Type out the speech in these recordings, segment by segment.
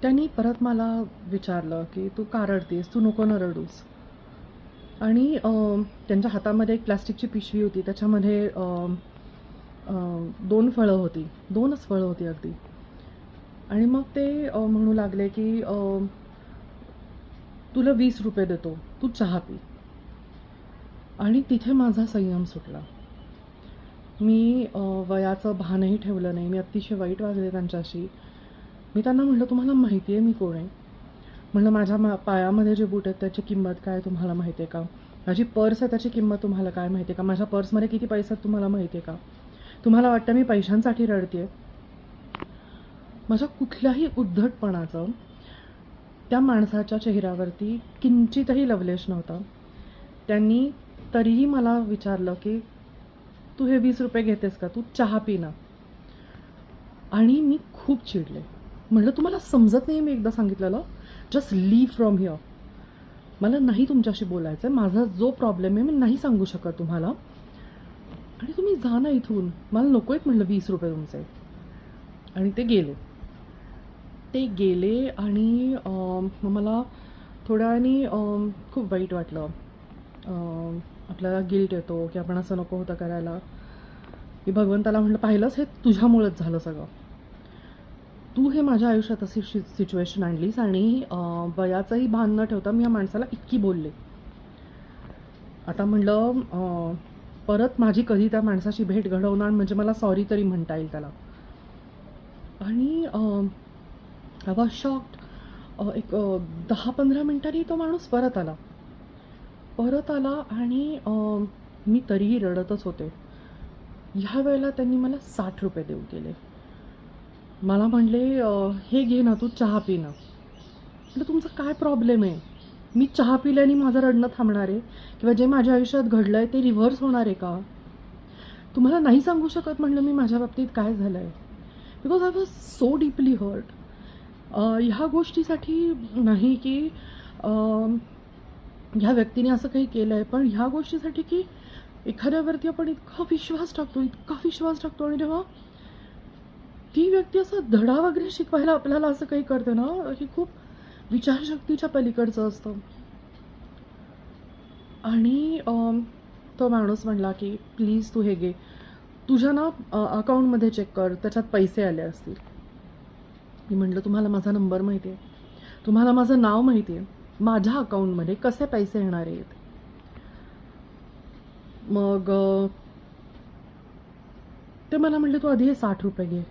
त्यांनी परत मला विचारलं की तू का रडतेस, तू नको ना रडूस. आणि त्यांच्या हातामध्ये एक प्लास्टिकची पिशवी होती, त्याच्यामध्ये 2 फळं होती, 2च फळं होती अगदी. आणि मग ते म्हणू लागले की तुला 20 रुपये देतो, तू चहा पी. आणि तिथे माझा संयम सुटला. मी वयाचं भानही ठेवलं नाही. मी अतिशय वाईट वागले त्यांच्याशी. मी त्यांना म्हटलं, तुम्हाला माहिती आहे मी कोण आहे? म्हणलं, माझ्या पायामध्ये जे बूट आहेत त्याची किंमत काय तुम्हाला माहिती आहे का? माझी पर्स आहे त्याची किंमत तुम्हाला काय माहिती आहे का? माझ्या पर्समध्ये किती पैसे आहेत तुम्हाला माहिती आहे का? तुम्हाला वाटतं मी पैशांसाठी रडते? माझ्या कुठल्याही उद्धटपणाचं त्या माणसाच्या चेहऱ्यावरती किंचितही लवलेश नव्हता. त्यांनी तरीही मला विचारलं की तू हे 20 रुपये घेतेस का? तू चहा पी ना. आणि मी खूप चिडले. म्हटलं, तुम्हाला समजत नाही मी एकदा सांगितलेलं? Just leave from here. मला नाही तुमच्याशी बोलायचं आहे. माझा जो प्रॉब्लेम आहे मी नाही सांगू शकत तुम्हाला, आणि तुम्ही जा ना इथून. मला नको आहेत म्हटलं 20 रुपये तुमचे. आणि ते गेले आणि मला थोड्या वेळाने खूप वाईट वाटलं. आपल्याला गिल्ट येतो की आपण असं नको होतं करायला. मी भगवंताला म्हटलं, पाहिलंच हे तुझ्यामुळेच झालं सगळं. तू हे माझ्या आयुष्यात अशी सिच्युएशन आणलीस. आणि वयाचंही भान न ठेवता मी या माणसाला इतकी बोलले. आता म्हटलं, परत माझी कधी त्या माणसाशी भेट घडवणार म्हणजे मला सॉरी तरी म्हणता येईल त्याला. आणि आय वॉज शॉक्ड. एक 10-15 मिनिटांनी तो माणूस परत आला आणि मी तरीही रडतच होते. ह्या वेळेला त्यांनी मला 60 रुपये देऊ केले. मला म्हणले, हे घे ना, तू चहा पी ना. म्हटलं, तुमचा काय प्रॉब्लेम आहे? मी चहा पिल्याने माझं रडणं थांबणार आहे किंवा जे माझ्या आयुष्यात घडलं आहे ते रिव्हर्स होणार आहे का? तुम्हाला नाही सांगू शकत म्हटलं मी माझ्या बाबतीत काय झालं आहे. Because I was so deeply hurt. ह्या गोष्टीसाठी नाही की ह्या व्यक्तीने असं काही केलं आहे, पण ह्या गोष्टीसाठी की एखाद्यावरती आपण इतका विश्वास टाकतो आणि तेव्हा ती व्यक्ती असं धडा वगैरे शिकवायला आपल्याला असं काही करते ना, हे खूप विचारशक्तीच्या पलीकडचं असतं. आणि तो माणूस म्हणला की प्लीज तू हे घे, तुझ्या ना अकाउंटमध्ये चेक कर, त्याच्यात पैसे आले असतील. मी म्हटलं, तुम्हाला माझा नंबर माहिती आहे, तुम्हाला माझं नाव माहिती आहे, माझ्या अकाउंटमध्ये कसे पैसे येणार आहेत? मग ते मला म्हटले, तू आधी हे 60 रुपये घे.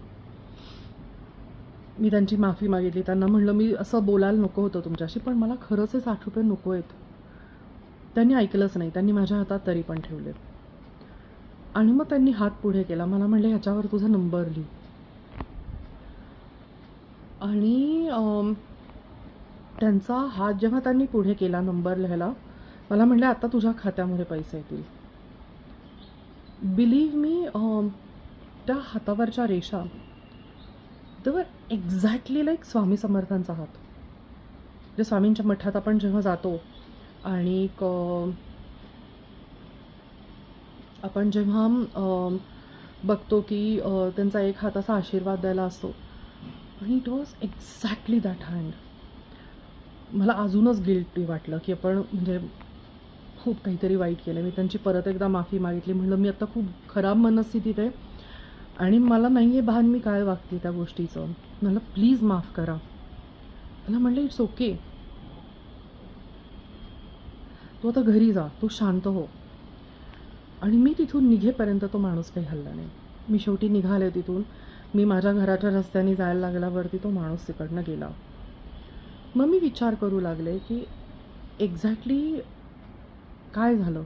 मी त्यांची माफी मागितली. त्यांना म्हटलं, मी असं बोलायला नको होतं तुमच्याशी, पण मला खरंच हे 60 रुपये नको आहेत. त्यांनी ऐकलंच नाही. त्यांनी माझ्या हातात तरी पण ठेवले. आणि मग त्यांनी हात पुढे केला. मला म्हणले, ह्याच्यावर तुझा नंबर लिही. आणि त्यांचा हात जेव्हा त्यांनी पुढे केला नंबर लिहायला, मला म्हणले, आता तुझ्या खात्यामध्ये पैसे येतील. बिलीव्ह मी, त्या हातावरच्या रेषा तेव्हा एक्झॅक्टली लाईक स्वामी समर्थांचा हात. जे स्वामींच्या मठात आपण जेव्हा जातो आणि आपण जेव्हा बघतो की त्यांचा एक हात असा आशीर्वाद द्यायला असतो, आणि it was exactly that hand. मला अजूनच गिल्टी वाटलं की आपण म्हणजे खूप काहीतरी वाईट केलं. मी त्यांची परत एकदा माफी मागितली. म्हटलं, मी आता खूप खराब मनस्थितीत आहे आणि मला नाही आहे भान मी काय वागते त्या गोष्टीचं. मला प्लीज माफ करा. मला म्हणलं, इट्स ओके, तू आता घरी जा, तू शांत हो. आणि मी तिथून निघेपर्यंत तो माणूस काही हलला नाही. मी शेवटी निघाले तिथून. मी माझ्या घराच्या रस्त्याने जायला लागल्यावरती तो माणूस तिकडनं गेला. मग मी विचार करू लागले की एक्झॅक्टली काय झालं.